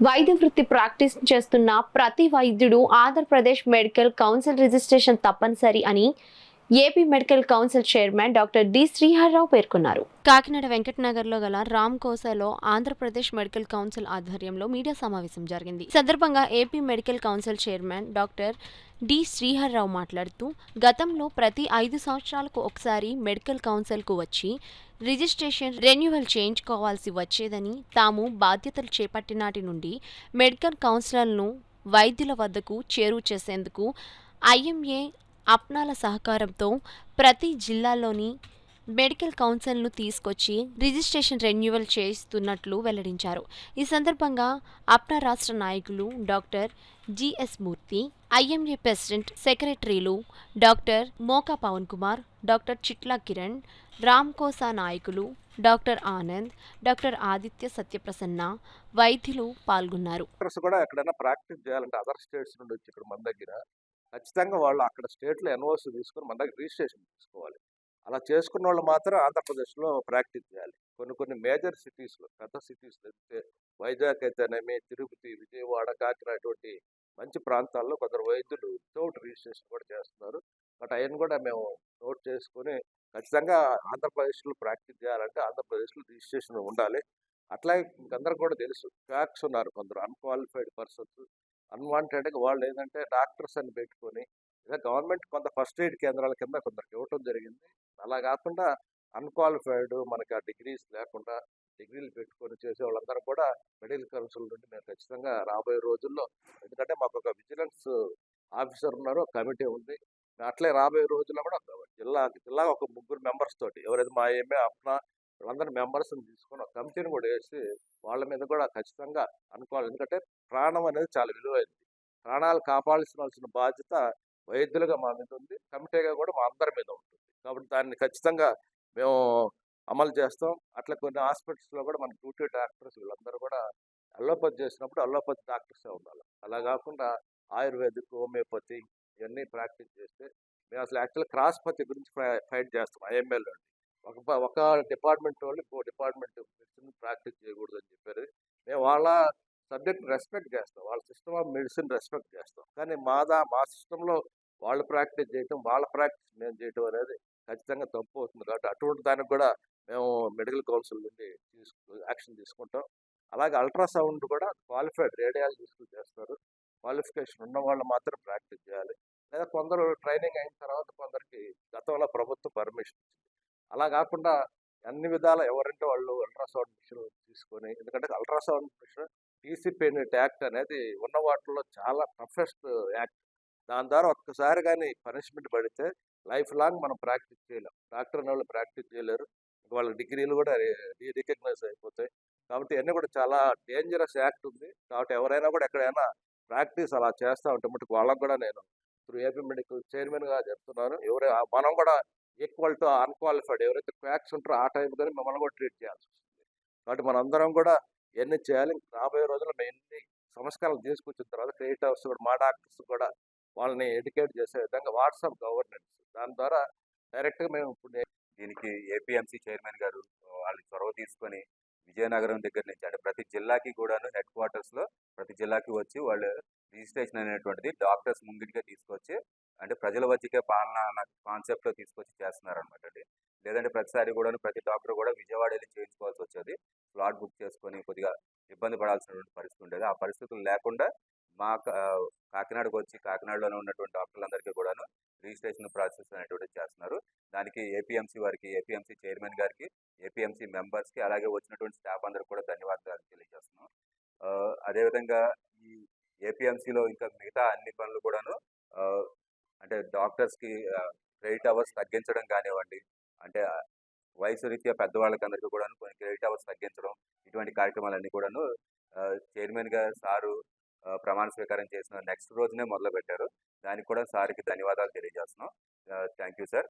వైద్య వృత్తి ప్రాక్టీస్ చేస్తున్న ప్రతి వైద్యుడు ఆంధ్రప్రదేశ్ మెడికల్ కౌన్సిల్ రిజిస్ట్రేషన్ తప్పనిసరి అని AP medical council chairman doctor D Sriharrao పేర్కొన్నారు. కాకినాడ వెంకటనగర్లో గల రామ్ కోసాలో ఆంధ్రప్రదేశ్ మెడికల్ కౌన్సిల్ ఆధ్వర్యంలో మీడియా సమావేశం జరిగింది. సందర్భంగా AP medical council chairman doctor D Sriharrao మాట్లాడుతూ, గతంలో ప్రతి 5 సంవత్సరాలకు ఒకసారి మెడికల్ కౌన్సిల్కు వచ్చి రిజిస్ట్రేషన్ రెన్యువల్ చేయించుకోవాల్సి వచ్చేదని, తాము బాధ్యతలు చేపట్టినాటి నుండి మెడికల్ కౌన్సిలర్లను వైద్యుల వద్దకు చేరువ చేసేందుకు ఐఎంఏ అప్నాల సహకారంతో ప్రతి జిల్లాలోని మెడికల్ కౌన్సిల్ను తీసుకొచ్చి రిజిస్ట్రేషన్ రెన్యువల్ చేయిస్తున్నట్లు వెల్లడించారు. ఈ సందర్భంగా అప్నా రాష్ట్ర నాయకులు డాక్టర్ జిఎస్ మూర్తి, ఐఎంఏ ప్రెసిడెంట్ సెక్రటరీలు డాక్టర్ మోకా పవన్ కుమార్, డాక్టర్ చిట్లా కిరణ్, రామ్కోసా నాయకులు డాక్టర్ ఆనంద్, డాక్టర్ ఆదిత్య సత్యప్రసన్న, వైద్యులు పాల్గొన్నారు. కూడా ఎక్కడైనా ప్రాక్టీస్ చేయాలంటే అదర్ స్టేట్స్ నుండి వచ్చి ఇక్కడ మన దగ్గర ఖచ్చితంగా వాళ్ళు అక్కడ స్టేట్లో ఎన్ఓసి తీసుకొని మన దగ్గర రిజిస్ట్రేషన్ తీసుకోవాలి. అలా చేసుకున్న వాళ్ళు మాత్రం ఆంధ్రప్రదేశ్లో ప్రాక్టీస్ చేయాలి. కొన్ని మేజర్ సిటీస్లో, పెద్ద సిటీస్లో అయితే వైజాగ్ అయితేనేమి, తిరుపతి, విజయవాడ, కాకినాడ అటువంటి మంచి ప్రాంతాల్లో కొందరు వైద్యులు వితౌట్ రిజిస్ట్రేషన్ కూడా చేస్తున్నారు. బట్ అవన్నీ కూడా మేము నోట్ చేసుకొని ఖచ్చితంగా ఆంధ్రప్రదేశ్లో ప్రాక్టీస్ చేయాలంటే ఆంధ్రప్రదేశ్లో రిజిస్ట్రేషన్ ఉండాలి. అట్లాగే ఇంకందరికి కూడా తెలుసు, ఫ్యాక్స్ ఉన్నారు కొందరు అన్క్వాలిఫైడ్ పర్సన్స్, అన్వాంటెడ్గా వాళ్ళు ఏంటంటే డాక్టర్స్ అని పెట్టుకొని ఇలా గవర్నమెంట్ కొంత ఫస్ట్ ఎయిడ్ కేంద్రాల కింద కొందరికి ఇవ్వటం జరిగింది. అలా కాకుండా అన్క్వాలిఫైడ్ మనకి ఆ డిగ్రీస్ లేకుండా డిగ్రీలు పెట్టుకొని చేసే వాళ్ళందరూ కూడా మెడికల్ కౌన్సిల్ నుండి మేము ఖచ్చితంగా రాబోయే రోజుల్లో, ఎందుకంటే మాకు ఒక విజిలెన్స్ ఆఫీసర్ ఉన్నారు, కమిటీ ఉంది, అట్లే రాబోయే రోజుల్లో కూడా జిల్లా ఒక 3 మెంబర్స్ తోటి ఎవరైతే మా ఏమే అప్నా వాళ్ళందరూ మెంబర్స్ని తీసుకొని ఒక కమిటీని కూడా వేసి వాళ్ళ మీద కూడా ఖచ్చితంగా అనుకోవాలి. ఎందుకంటే ప్రాణం అనేది చాలా విలువైంది. ప్రాణాలు కాపాడాల్సిన బాధ్యత వైద్యులుగా మా మీద ఉంది, కమిటీగా కూడా మా అందరి మీద ఉంటుంది. కాబట్టి దాన్ని ఖచ్చితంగా మేము అమలు చేస్తాం. అట్లా కొన్ని హాస్పిటల్స్లో కూడా మన డ్యూటీ డాక్టర్స్ వీళ్ళందరూ కూడా అల్లోపతి చేసినప్పుడు అల్లోపతి డాక్టర్సే ఉండాలి. అలా కాకుండా ఆయుర్వేదిక్, హోమియోపతి ఇవన్నీ ప్రాక్టీస్ చేస్తే మేము అసలు యాక్చువల్గా క్రాస్పతి గురించి ఫైట్ చేస్తాం. ఐఎంఎల్ ఒక డిపార్ట్మెంట్ వాళ్ళు ఇంకో డిపార్ట్మెంట్ మెడిసిన్ ప్రాక్టీస్ చేయకూడదు అని చెప్పారు. మేము వాళ్ళ సబ్జెక్ట్ రెస్పెక్ట్ చేస్తాం, వాళ్ళ సిస్టమ్ ఆఫ్ మెడిసిన్ రెస్పెక్ట్ చేస్తాం. కానీ మా సిస్టంలో వాళ్ళు ప్రాక్టీస్ చేయటం, వాళ్ళ ప్రాక్టీస్ మేము చేయటం అనేది ఖచ్చితంగా తప్పు అవుతుంది. కాబట్టి అటువంటి దానికి కూడా మేము మెడికల్ కౌన్సిల్ నుండి యాక్షన్ తీసుకుంటాం. అలాగే అల్ట్రాసౌండ్ కూడా క్వాలిఫైడ్ రేడియాలజిస్టులు చేస్తారు. క్వాలిఫికేషన్ ఉన్న వాళ్ళు మాత్రం ప్రాక్టీస్ చేయాలి. లేదా కొందరు ట్రైనింగ్ అయిన తర్వాత కొందరికి గతంలో ప్రభుత్వం పర్మిషన్ ఇచ్చింది. అలా కాకుండా అన్ని విధాల ఎవరంటే వాళ్ళు అల్ట్రాసౌండ్ మిషన్ తీసుకొని, ఎందుకంటే అల్ట్రాసౌండ్ మిషన్ టీసీపీఎన్ఎట్ యాక్ట్ అనేది ఉన్న వాటిల్లో చాలా టఫెస్ట్ యాక్ట్. దాని ద్వారా ఒక్కసారి కానీ పనిష్మెంట్ పడితే లైఫ్ లాంగ్ మనం ప్రాక్టీస్ చేయలేం. డాక్టర్ అనే వాళ్ళు ప్రాక్టీస్ చేయలేరు, వాళ్ళ డిగ్రీలు కూడా రికగ్నైజ్ అయిపోతాయి. కాబట్టి అన్నీ కూడా చాలా డేంజరస్ యాక్ట్ ఉంది. కాబట్టి ఎవరైనా కూడా ఎక్కడైనా ప్రాక్టీస్ అలా చేస్తూ ఉంటే మటుకు వాళ్ళకు కూడా నేను త్రూ ఏపీ మెడికల్ చైర్మన్గా చెప్తున్నాను, మనం కూడా ఈక్వల్ టు అన్క్వాలిఫైడ్ ఎవరైతే క్వాక్స్ ఉంటారో ఆ టైం కానీ మిమ్మల్ని కూడా ట్రీట్ చేయాల్సి వస్తుంది. కాబట్టి మనందరం కూడా ఇవన్నీ చేయాలి. రాబోయే రోజుల్లో మేము ఎన్ని సంస్కరణలు తీసుకొచ్చిన తర్వాత క్రియేట్ హౌస్ కూడా మా డాక్టర్స్ కూడా వాళ్ళని ఎడ్యుకేట్ చేసే విధంగా వాట్సాప్ గవర్నెన్స్, దాని ద్వారా డైరెక్ట్గా మేము ఇప్పుడు దీనికి ఏపీఎంసీ చైర్మన్ గారు వాళ్ళు చొరవ తీసుకొని విజయనగరం దగ్గర నుంచి అంటే ప్రతి జిల్లాకి కూడాను హెడ్ క్వార్టర్స్లో ప్రతి జిల్లాకి వచ్చి వాళ్ళు రిజిస్ట్రేషన్ అనేటువంటిది డాక్టర్స్ ముంగిటిగా తీసుకొచ్చి అంటే ప్రజల వద్దకే పాలన అన్న కాన్సెప్ట్లో తీసుకొచ్చి చేస్తున్నారు అనమాట అండి. లేదంటే ప్రతిసారి కూడా ప్రతి డాక్టర్ కూడా విజయవాడ వెళ్ళి చేయించుకోవాల్సి వచ్చేది, స్లాట్ బుక్ చేసుకొని కొద్దిగా ఇబ్బంది పడాల్సినటువంటి పరిస్థితి ఉండేది. ఆ పరిస్థితులు లేకుండా మా కాకినాడకు వచ్చి కాకినాడలోనే ఉన్నటువంటి డాక్టర్లందరికీ కూడాను రిజిస్ట్రేషన్ ప్రాసెస్ అనేటువంటిది చేస్తున్నారు. దానికి ఏపీఎంసీ వారికి, ఏపీఎంసీ చైర్మన్ గారికి, ఏపీఎంసీ మెంబర్స్కి అలాగే వచ్చినటువంటి స్టాఫ్ అందరికి కూడా ధన్యవాదాలు తెలియజేస్తున్నాం. అదేవిధంగా ఈ ఏపీఎంసీలో ఇంకా మిగతా అన్ని పనులు కూడాను అంటే డాక్టర్స్కి క్రెడిట్ అవర్స్ తగ్గించడం కానివ్వండి, అంటే వయసు రీత్యా పెద్దవాళ్ళకి అందరికీ కూడాను కొన్ని క్రెడిట్ అవర్స్ తగ్గించడం, ఇటువంటి కార్యక్రమాలన్నీ కూడాను చైర్మన్గా సారు ప్రమాణ స్వీకారం చేసిన నెక్స్ట్ రోజునే మొదలుపెట్టారు. దానికి కూడా సార్కి ధన్యవాదాలు తెలియజేస్తున్నాం. Thank you sir.